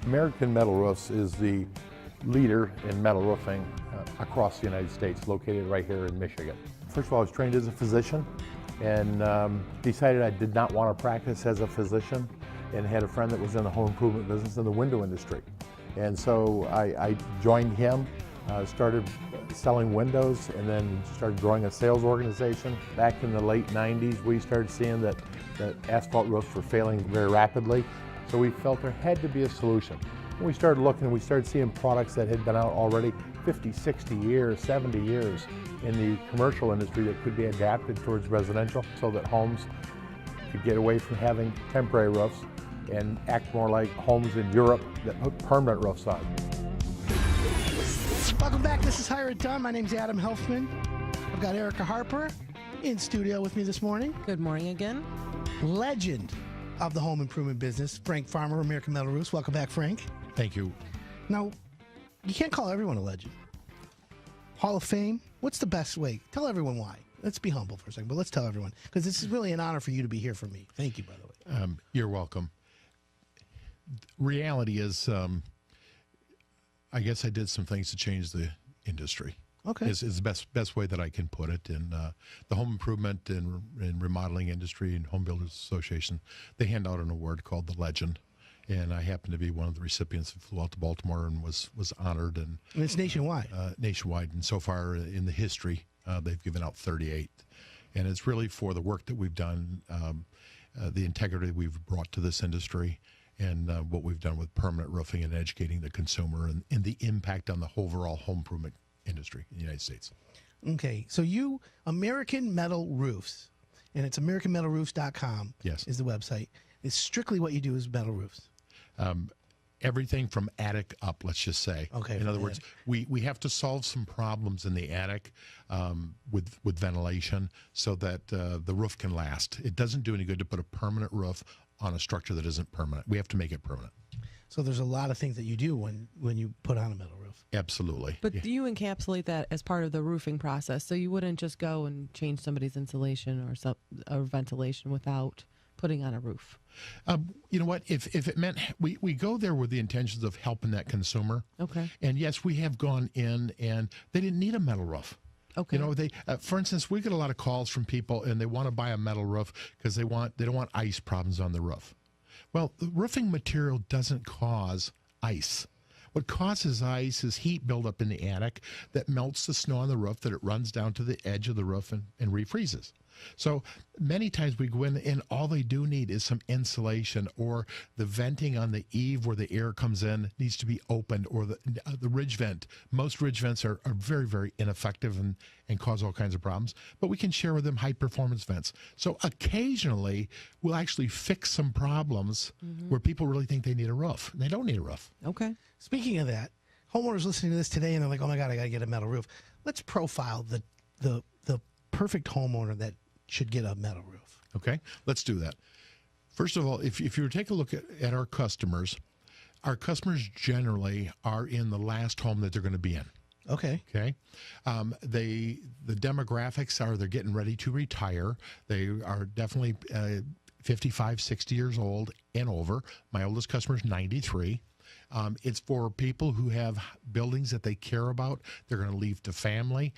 American Metal Roofs is the leader in metal roofing across the United States, located right here in Michigan. First of all, I was trained as a physician and decided I did not want to practice as a physician, and had a friend that was in the home improvement business in the window industry. And so I joined him, started selling windows, and then started growing a sales organization. Back in the late 90s, we started seeing that asphalt roofs were failing very rapidly. So we felt there had to be a solution. And we started looking, we started seeing products that had been out already 50, 60 years, 70 years in the commercial industry that could be adapted towards residential so that homes could get away from having temporary roofs and act more like homes in Europe that put permanent roofs on. Welcome back. This is Hire It Done. My name's Adam Helfman. I've got Erica Harper in studio with me this morning. Good morning again. Legend of the home improvement business, Frank Farmer, American Metal Roofs. Welcome back, Frank. Thank you. Now, you can't call everyone a legend. Hall of Fame, what's the best way? Tell everyone why. Let's be humble for a second, but let's tell everyone, because this is really an honor for you to be here for me. Thank you, by the way. You're welcome. Reality is, I guess I did some things to change the industry. Okay. Is the best way that I can put it. In the home improvement and remodeling industry and Home Builders Association, they hand out an award called the Legend. And I happened to be one of the recipients who flew out to Baltimore and was honored. And it's nationwide. Nationwide. And so far in the history, they've given out 38. And it's really for the work that we've done, the integrity we've brought to this industry, and what we've done with permanent roofing and educating the consumer, and the impact on the overall home improvement industry in the United States. Okay. So American Metal Roofs, and it's AmericanMetalRoofs.com. Yes. Is the website. It's strictly what you do is metal roofs. Everything from attic up, let's just say. Okay. In other words, we have to solve some problems in the attic with ventilation so that the roof can last. It doesn't do any good to put a permanent roof on a structure that isn't permanent. We have to make it permanent. So there's a lot of things that you do when you put on a metal roof. Absolutely. But do you encapsulate that as part of the roofing process? So you wouldn't just go and change somebody's insulation or ventilation without putting on a roof? You know what? If it meant we go there with the intentions of helping that consumer. Okay. And yes, we have gone in and they didn't need a metal roof. Okay. You know, they for instance, we get a lot of calls from people and they want to buy a metal roof because they don't want ice problems on the roof. Well, the roofing material doesn't cause ice. What causes ice is heat buildup in the attic that melts the snow on the roof, that it runs down to the edge of the roof and refreezes. So many times we go in and all they do need is some insulation, or the venting on the eave where the air comes in needs to be opened, or the ridge vent. Most ridge vents are very, very ineffective and cause all kinds of problems. But we can share with them high performance vents. So occasionally we'll actually fix some problems where people really think they need a roof. They don't need a roof. Okay. Speaking of that, homeowners listening to this today and they're like, oh my God, I got to get a metal roof. Let's profile the perfect homeowner that should get a metal roof. Okay, let's do that. First of all, if you were to take a look at our customers generally are in the last home that they're going to be in. Okay. Okay. The demographics are they're getting ready to retire. They are definitely 55, 60 years old and over. My oldest customer is 93. It's for people who have buildings that they care about. They're going to leave to family.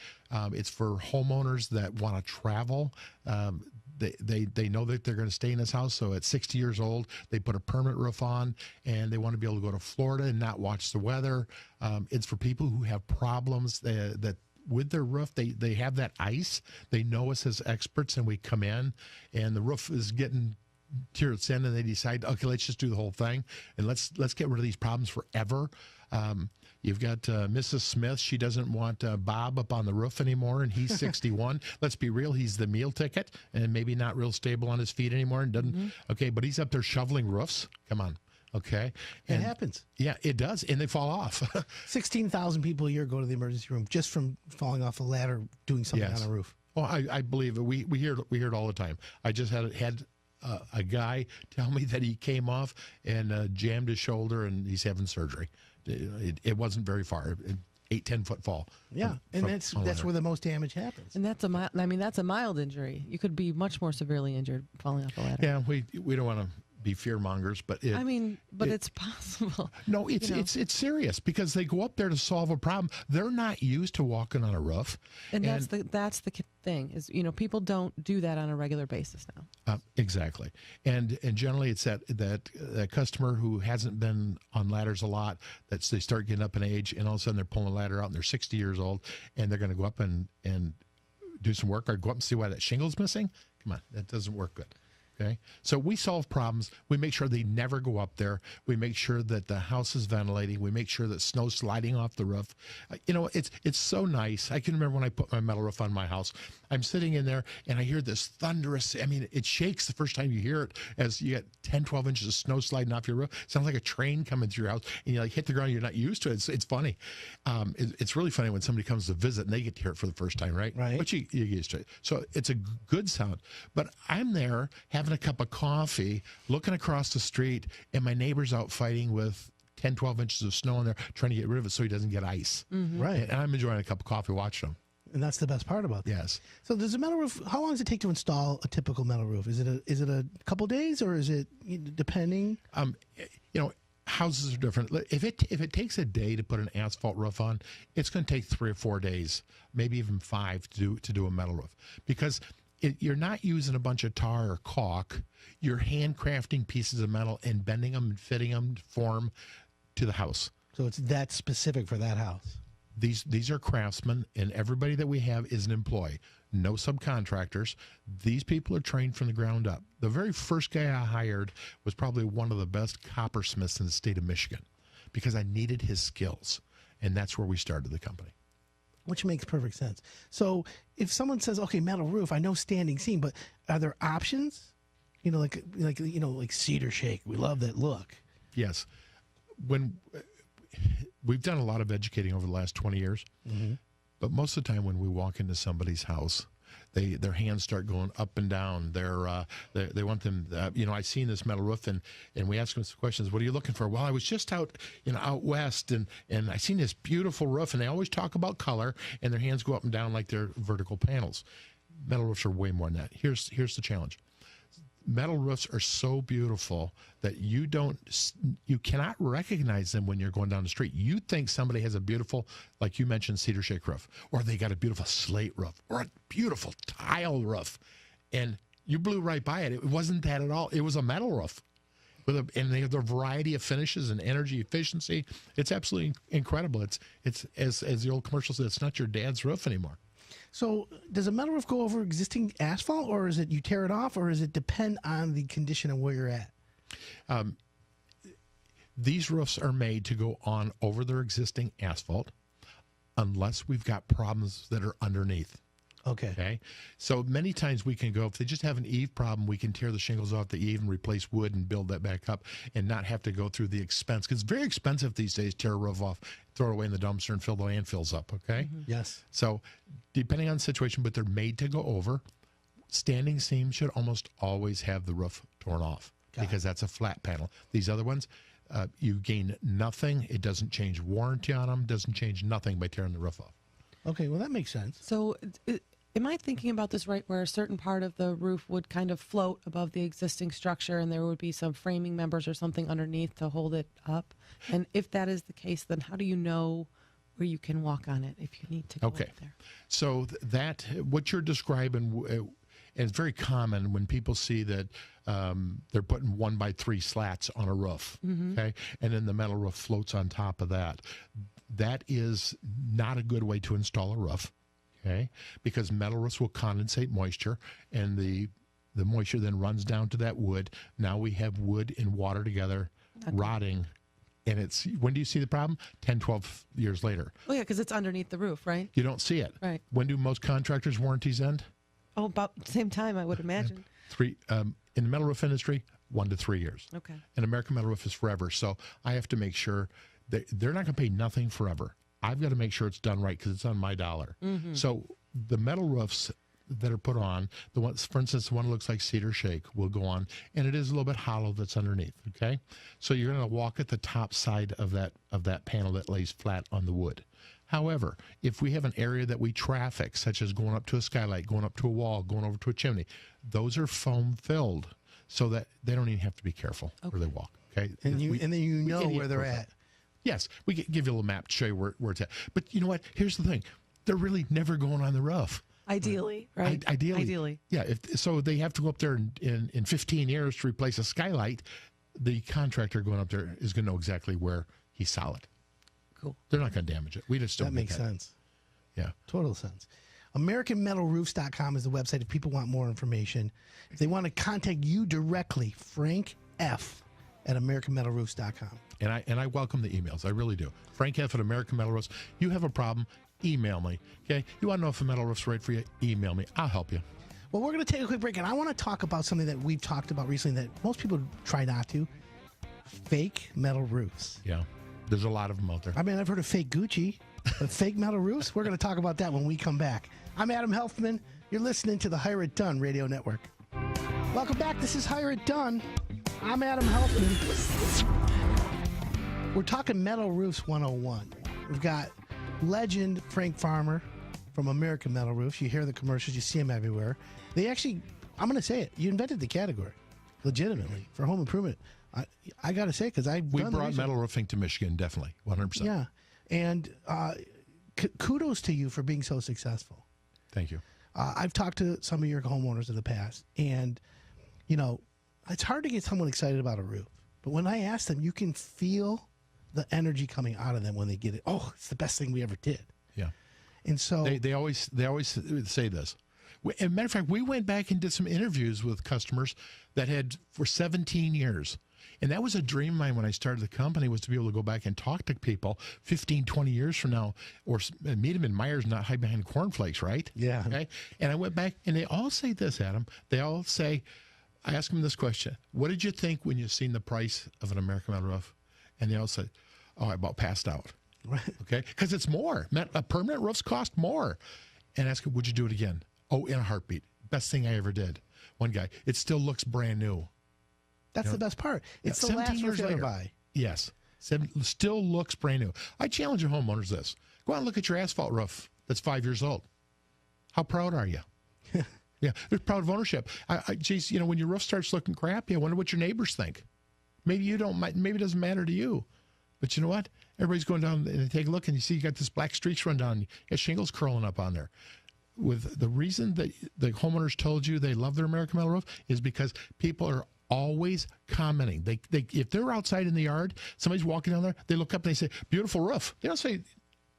It's for homeowners that want to travel. They know that they're going to stay in this house. So at 60 years old, they put a permanent roof on, and they want to be able to go to Florida and not watch the weather. It's for people who have problems that with their roof, they have that ice. They know us as experts, and we come in, and the roof is getting to its end, and they decide, okay, let's just do the whole thing, and let's get rid of these problems forever. You've got Mrs. Smith. She doesn't want Bob up on the roof anymore, and he's 61. Let's be real. He's the meal ticket and maybe not real stable on his feet anymore and doesn't. Okay, but he's up there shoveling roofs. Come on. Okay. And it happens. Yeah, it does, and they fall off. 16,000 people a year go to the emergency room just from falling off a ladder doing something on a roof. Oh, I believe it. We hear it all the time. I just had a guy tell me that he came off and jammed his shoulder, and he's having surgery. It wasn't very far. 8-10 foot fall. Yeah, and that's where the most damage happens. And that's a mild injury. You could be much more severely injured falling off a ladder. Yeah, we don't want to be fear mongers, but it's possible. no, it's serious because they go up there to solve a problem. They're not used to walking on a roof, And that's the thing is, people don't do that on a regular basis now. Exactly, and generally it's that customer who hasn't been on ladders a lot, that they start getting up in age, and all of a sudden they're pulling a ladder out and they're 60 years old, and they're going to go up and do some work or go up and see why that shingle's missing. Come on, that doesn't work good. Okay, so we solve problems. We make sure they never go up there. We make sure that the house is ventilating. We make sure that snow's sliding off the roof. It's so nice. I can remember when I put my metal roof on my house. I'm sitting in there and I hear this thunderous. It shakes the first time you hear it as you get 10, 12 inches of snow sliding off your roof. It sounds like a train coming through your house, and you hit the ground. You're not used to it. It's funny. It's really funny when somebody comes to visit and they get to hear it for the first time, right? Right. But you get used to it. So it's a good sound. But I'm there having a cup of coffee, looking across the street, and my neighbor's out fighting with 10, 12 inches of snow in there, trying to get rid of it so he doesn't get ice. Mm-hmm. Right. And I'm enjoying a cup of coffee watching him. And that's the best part about that. Yes. So does a metal roof, how long does it take to install a typical metal roof? Is it a couple days, or is it depending? Houses are different. If it takes a day to put an asphalt roof on, it's going to take 3 or 4 days, maybe even 5 to do a metal roof, because you're not using a bunch of tar or caulk. You're handcrafting pieces of metal and bending them and fitting them to form to the house. So it's that specific for that house. These are craftsmen, and everybody that we have is an employee. No subcontractors. These people are trained from the ground up. The very first guy I hired was probably one of the best coppersmiths in the state of Michigan because I needed his skills, and that's where we started the company. Which makes perfect sense. So if someone says, okay, metal roof, I know standing seam, but are there options? Like cedar shake. We love that look. Yes. When we've done a lot of educating over the last 20 years, mm-hmm. but most of the time when we walk into somebody's house, their hands start going up and down. They want them. I've seen this metal roof, and we ask them some questions. What are you looking for? Well, I was just out west, and I seen this beautiful roof, and they always talk about color, and their hands go up and down like they're vertical panels. Metal roofs are way more than that. Here's the challenge. Metal roofs are so beautiful that you cannot recognize them when you're going down the street. You think somebody has a beautiful, like you mentioned, cedar shake roof, or they got a beautiful slate roof, or a beautiful tile roof, and you blew right by it. It wasn't that at all. It was a metal roof, and they have a variety of finishes and energy efficiency. It's absolutely incredible. It's as the old commercial said, it's not your dad's roof anymore. So does a metal roof go over existing asphalt, or is it you tear it off, or does it depend on the condition of where you're at? These roofs are made to go on over their existing asphalt unless we've got problems that are underneath. Okay. So many times we can go, if they just have an eave problem, we can tear the shingles off the eave and replace wood and build that back up and not have to go through the expense. Because it's very expensive these days to tear a roof off, throw it away in the dumpster, and fill the landfills up. Okay. Mm-hmm. Yes. So depending on the situation, but they're made to go over. Standing seam should almost always have the roof torn off because that's a flat panel. These other ones, you gain nothing. It doesn't change warranty on them. Doesn't change nothing by tearing the roof off. Okay, well, that makes sense. So am I thinking about this right, where a certain part of the roof would kind of float above the existing structure and there would be some framing members or something underneath to hold it up? And if that is the case, then how do you know where you can walk on it if you need to go up there? So that, what you're describing, and it's very common when people see that they're putting 1x3 slats on a roof, okay, and then the metal roof floats on top of that. That is not a good way to install a roof, okay, because metal roofs will condensate moisture, and the moisture then runs down to that wood. Now we have wood and water together, rotting, and it's, when do you see the problem? 10, 12 years later. Oh, yeah, because it's underneath the roof, right? You don't see it. Right. When do most contractors' warranties end? Oh, about the same time, I would imagine. In the metal roof industry, 1 to 3 years. Okay. And American Metal Roof is forever. So I have to make sure that they're not going to pay nothing forever. I've got to make sure it's done right because it's on my dollar. Mm-hmm. So the metal roofs that are put on, the ones, for instance, the one that looks like cedar shake will go on, and it is a little bit hollow that's underneath, okay? So you're going to walk at the top side of that panel that lays flat on the wood. However, if we have an area that we traffic, such as going up to a skylight, going up to a wall, going over to a chimney, those are foam filled. so that they don't even have to be careful where they walk. Okay, And then you know where they're perfect. at. Yes, we can give you a little map to show you where it's at. But you know what? Here's the thing: they're really never going on the roof. Ideally, right? Ideally. Yeah. So they have to go up there in 15 years to replace a skylight. The contractor going up there is going to know exactly where he's solid. Cool. They're not going to damage it. We just don't. That makes sense. Yeah. Total sense. AmericanMetalRoofs.com is the website if people want more information. If they want to contact you directly, Frank F. at AmericanMetalRoofs.com. And I welcome the emails. I really do. Frank F. at American Metal Roofs. You have a problem, email me. Okay? You want to know if a metal roof's right for you? Email me. I'll help you. Well, we're going to take a quick break, and I want to talk about something that we've talked about recently that most people try not to. Fake metal roofs. Yeah. There's a lot of them out there. I mean, I've heard of fake Gucci, but fake metal roofs? We're going to talk about that when we come back. I'm Adam Helfman. You're listening to the Hire It Done Radio Network. Welcome back. This is Hire It Done. I'm Adam Helfman. We're talking Metal Roofs 101. We've got legend Frank Farmer from American Metal Roofs. You hear the commercials. You see them everywhere. They actually, I'm going to say it, you invented the category, legitimately, for home improvement. I got to say, because We brought metal roofing to Michigan, definitely, 100%. Yeah. And kudos to you for being so successful. Thank you. I've talked to some of your homeowners in the past, and, you know, it's hard to get someone excited about a roof. But when I ask them, you can feel the energy coming out of them when they get it. Oh, it's the best thing we ever did. Yeah. And so They always say this. As a matter of fact, we went back and did some interviews with customers that had for 17 years. And that was a dream of mine when I started the company, was to be able to go back and talk to people 15, 20 years from now, or meet them in Myers, not hide behind cornflakes, right? Yeah. Okay. And I went back, and they all say this, Adam. They all say, I asked them this question: what did you think when you seen the price of an American Metal roof? And they all said, oh, I about passed out. Right. Okay, because it's more. Permanent roofs cost more. And I asked him, would you do it again? Oh, in a heartbeat. Best thing I ever did. One guy, it still looks brand new. That's the best part. It's the 17 last roof years you ever later. buy. Yes. Still looks brand new. I challenge your homeowners this. Go out and look at your asphalt roof that's 5 years old. How proud are you? Yeah, they're proud of ownership. Geez, you know, when your roof starts looking crappy, I wonder what your neighbors think. Maybe you don't. Maybe it doesn't matter to you. But you know what? Everybody's going down and they take a look, and you see you got this black streaks run down. You got shingles curling up on there. With the reason that the homeowners told you they love their American Metal roof is because people are always commenting. They if they're outside in the yard, somebody's walking down there, they look up and they say, beautiful roof. They don't say,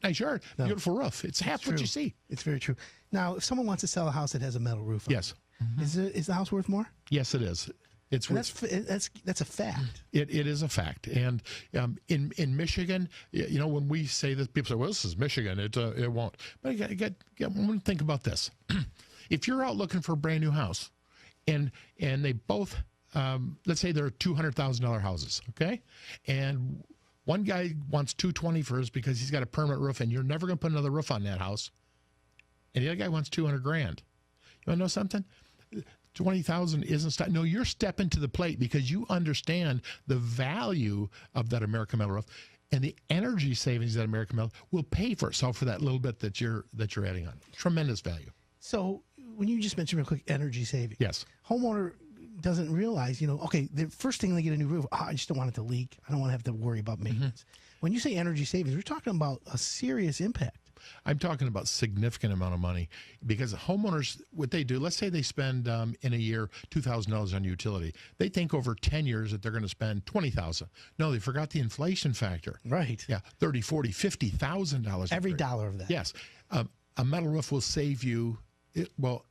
nice yard, beautiful roof. It's half what you see. It's very true. Now, if someone wants to sell a house that has a metal roof on Yes. it, is the house worth more? Yes, it is. It's And worth, that's a fact. it is a fact. And in Michigan, you know, when we say this, people say, well, this is Michigan. It won't. But I got to think about this. If you're out looking for a brand new house, and they both, let's say they're $200,000 houses, okay? And one guy wants $220,000 for his because he's got a permanent roof, and you're never going to put another roof on that house. And the other guy wants $200,000. You want to know something? 20,000 isn't no. You're stepping to the plate because you understand the value of that American Metal roof, and the energy savings that American Metal will pay for itself for that little bit that you're adding on. Tremendous value. So when you just mentioned real quick energy saving, Yes. homeowner doesn't realize, you know, okay, the first thing they get a new roof, I just don't want it to leak. I don't want to have to worry about maintenance. When you say energy savings, we're talking about a serious impact. I'm talking about significant amount of money because homeowners, what they do, let's say they spend in a year $2,000 on utility. They think over 10 years that they're going to spend $20,000. No, they forgot the inflation factor. Right. Yeah, $30,000, $40,000, $50,000. Every dollar of that. Yes. A metal roof will save you, well,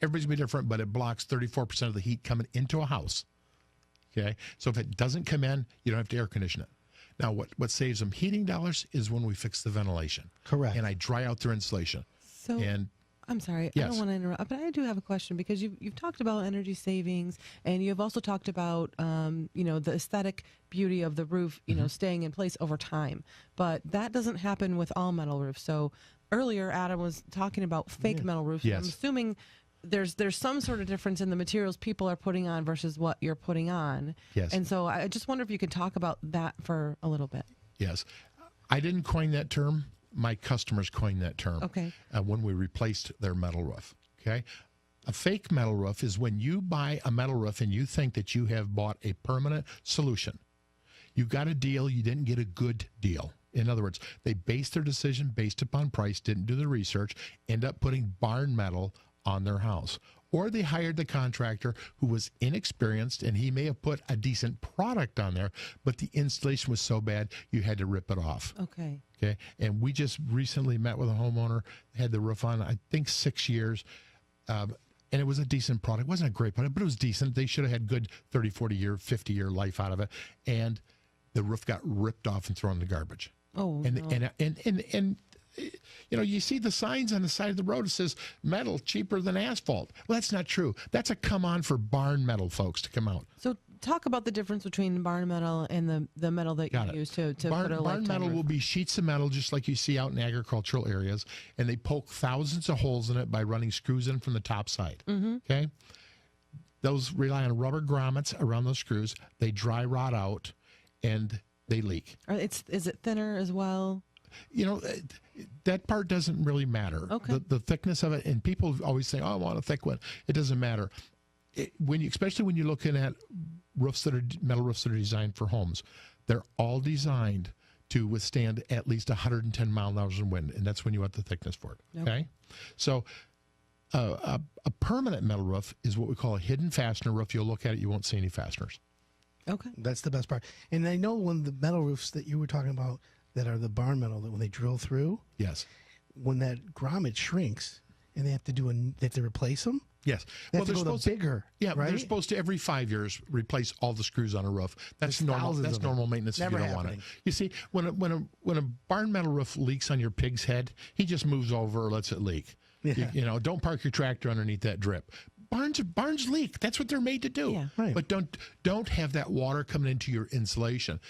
everybody's going to be different, but it blocks 34% of the heat coming into a house. Okay? So if it doesn't come in, you don't have to air condition it. Now, what saves them heating dollars is when we fix the ventilation. Correct. And I dry out their insulation. So And I'm sorry, I Yes. don't want to interrupt, but I do have a question because you've talked about energy savings, and you've also talked about you know, the aesthetic beauty of the roof, you know, staying in place over time. But that doesn't happen with all metal roofs. So earlier, Adam was talking about fake metal roofs. Yes. I'm assuming there's some sort of difference in the materials people are putting on versus what you're putting on. Yes. And so I just wonder if you could talk about that for a little bit. yes, I didn't coin that term. My customers coined that term. Okay. When we replaced their metal roof. Okay. A fake metal roof is when you buy a metal roof and you think that you have bought a permanent solution. You got a deal, you didn't get a good deal. In other words, they based their decision based upon price, didn't do the research, end up putting barn metal on their house. Or they hired the contractor who was inexperienced, and he may have put a decent product on there, but the installation was so bad you had to rip it off. Okay. Okay. And we just recently met with a homeowner, had the roof on, I think 6 years. And it was a decent product. It wasn't a great product, but it was decent. They should have had good 30, 40-year, 50-year life out of it. And the roof got ripped off and thrown in the garbage. Oh, and, no. and you know, you see the signs on the side of the road. It says metal cheaper than asphalt. Well, that's not true. That's a come on for barn metal folks to come out. So talk about the difference between barn metal and the metal that you use to barn, put a barn lifetime metal roof will be sheets of metal just like you see out in agricultural areas, and they poke thousands of holes in it by running screws in from the top side. Okay, those rely on rubber grommets around those screws. They dry rot out and they leak. Is it thinner as well? You know, that part doesn't really matter. Okay. The thickness of it, and people always say, "Oh, I want a thick one." It doesn't matter. Especially when you're looking at metal roofs that are designed for homes, they're all designed to withstand at least 110 miles in wind, and that's when you want the thickness for it. Okay, so a permanent metal roof is what we call a hidden fastener roof. You'll look at it, you won't see any fasteners. Okay. That's the best part. And I know when the metal roofs that you were talking about that are the barn metal, that when they drill through, Yes. when that grommet shrinks and they have to replace them. Yes. They have to go to bigger. Yeah, right? they're supposed to every 5 years replace all the screws on a roof. That's There's normal. thousands That's of them. normal maintenance Never if you don't happening. want it. You see, when a barn metal roof leaks on your pig's head, he just moves over or lets it leak. Yeah. You know, don't park your tractor underneath that drip. Barns leak. That's what they're made to do. Yeah. Right. But don't have that water coming into your insulation.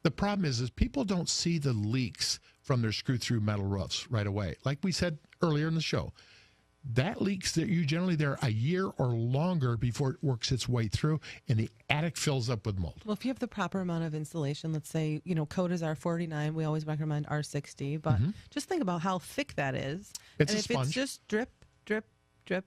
The problem is people don't see the leaks from their screw-through metal roofs right away. Like we said earlier in the show, that leaks that you generally there a year or longer before it works its way through, and the attic fills up with mold. Well, if you have the proper amount of insulation, let's say, code is R49, we always recommend R60, but just think about how thick that is. It's and a if sponge. it's just drip, drip, drip,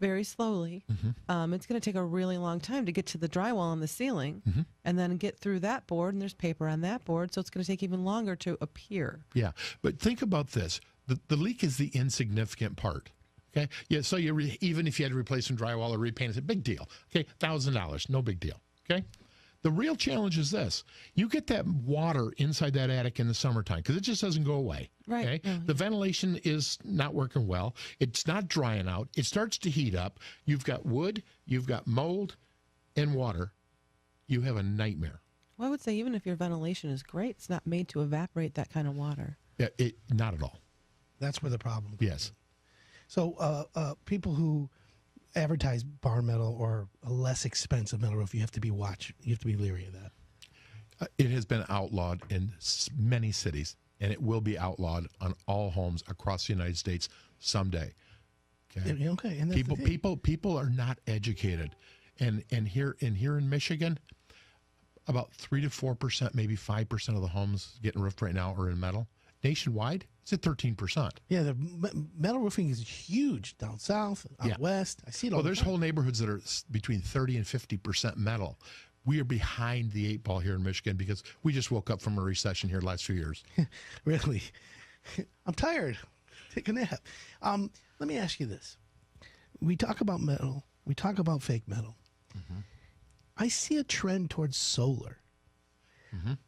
very slowly, it's going to take a really long time to get to the drywall on the ceiling and then get through that board, and there's paper on that board, so it's going to take even longer to appear. Yeah, but think about this. The leak is the insignificant part. Okay. Yeah. So even if you had to replace some drywall or repaint, it's a big deal. Okay. $1,000, no big deal. Okay. The real challenge is this: you get that water inside that attic in the summertime because it just doesn't go away. Right. Okay. No, The ventilation is not working well. It's not drying out. It starts to heat up. You've got wood. You've got mold, and water. You have a nightmare. Well, I would say even if your ventilation is great, it's not made to evaporate that kind of water. Yeah. Not at all. That's where the problem comes Yes. in. So people who advertise barn metal or a less expensive metal roof, you have to be leery of that. It has been outlawed in many cities, and it will be outlawed on all homes across the United States someday. Okay. Okay. And that's the thing. People are not educated, and here in Michigan, about 3 to 4%, maybe 5% of the homes getting roofed right now are in metal. Nationwide, it's at 13%. Yeah, the metal roofing is huge down south, out west. I see it all. Well, the there's time. whole neighborhoods that are between 30 and 50% metal. We are behind the 8 ball here in Michigan because we just woke up from a recession here the last few years. Really, I'm tired. Take a nap. Let me ask you this: we talk about metal, we talk about fake metal. I see a trend towards solar.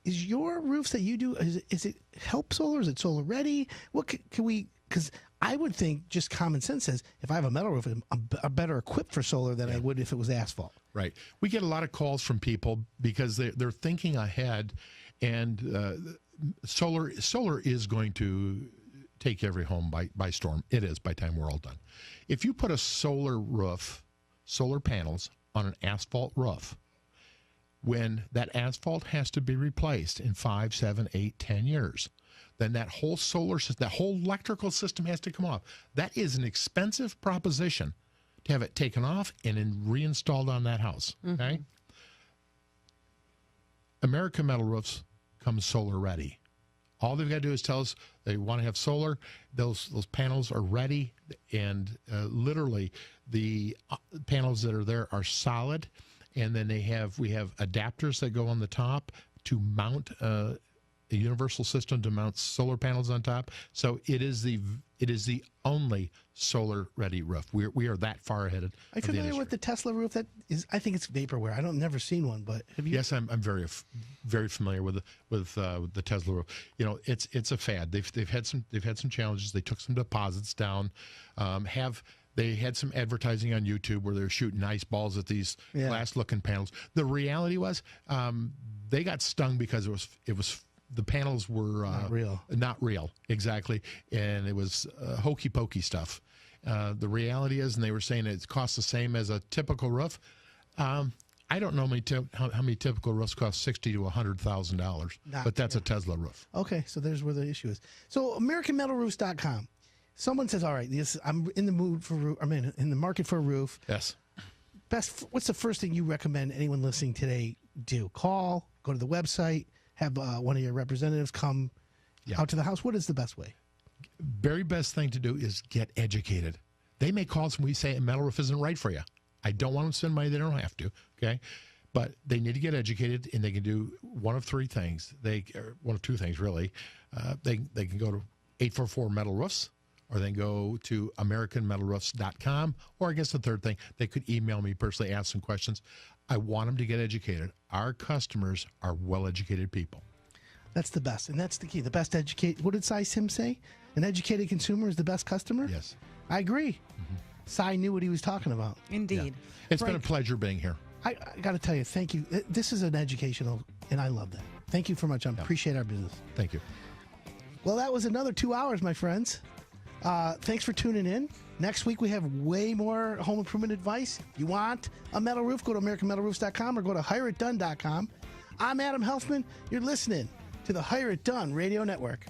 Is your roofs that you do, is it help solar? Is it solar ready? What can we, because I would think just common sense says if I have a metal roof, I'm better equipped for solar than I would if it was asphalt. Right. We get a lot of calls from people because they're thinking ahead, and solar is going to take every home by storm. It is by the time we're all done. If you put a solar panels on an asphalt roof, when that asphalt has to be replaced in 5, 7, 8, 10 years, then that whole solar system, that whole electrical system has to come off. That is an expensive proposition to have it taken off and then reinstalled on that house. Okay. American metal roofs come solar ready. All they've got to do is tell us they want to have solar. Those panels are ready, and literally the panels that are there are solid. And then we have adapters that go on the top to mount a universal system to mount solar panels on top. So it is the only solar ready roof. We are that far ahead of the industry. Are you familiar with the Tesla roof? That is, I think it's vaporware. Never seen one, but have you? Yes, I'm very familiar with the Tesla roof. You know, it's a fad. They've had some challenges. They took some deposits down. They had some advertising on YouTube where they were shooting ice balls at these glass-looking panels. The reality was they got stung because it was the panels were not real, exactly, and it was hokey pokey stuff. The reality is, and they were saying it costs the same as a typical roof. I don't know how many typical roofs cost $60,000 to $100,000, but that's a Tesla roof. Okay, so there's where the issue is. So AmericanMetalRoofs.com. Someone says, "All right, I'm in the mood for. I'm in the market for a roof." Yes. What's the first thing you recommend anyone listening today do? Call, go to the website, have one of your representatives come out to the house. What is the best way? Very best thing to do is get educated. They may call us when we say a metal roof isn't right for you. I don't want them to spend money they don't have to, okay? But they need to get educated, and they can do one of three things. One of two things, really. They can go to 844 Metal Roofs, or they can go to AmericanMetalRoofs.com, or I guess the third thing, they could email me personally, ask some questions. I want them to get educated. Our customers are well-educated people. That's the best, and that's the key. The best educated. What did Cy Sim say? An educated consumer is the best customer? Yes. I agree. Cy knew what he was talking about. Indeed. Yeah. It's been a pleasure being here. I got to tell you, thank you. This is an educational, and I love that. Thank you very much. I appreciate our business. Thank you. Well, that was another 2 hours, my friends. Thanks for tuning in. Next week, we have way more home improvement advice. If you want a metal roof, go to AmericanMetalRoofs.com or go to HireItDone.com. I'm Adam Helfman. You're listening to the Hire It Done Radio Network.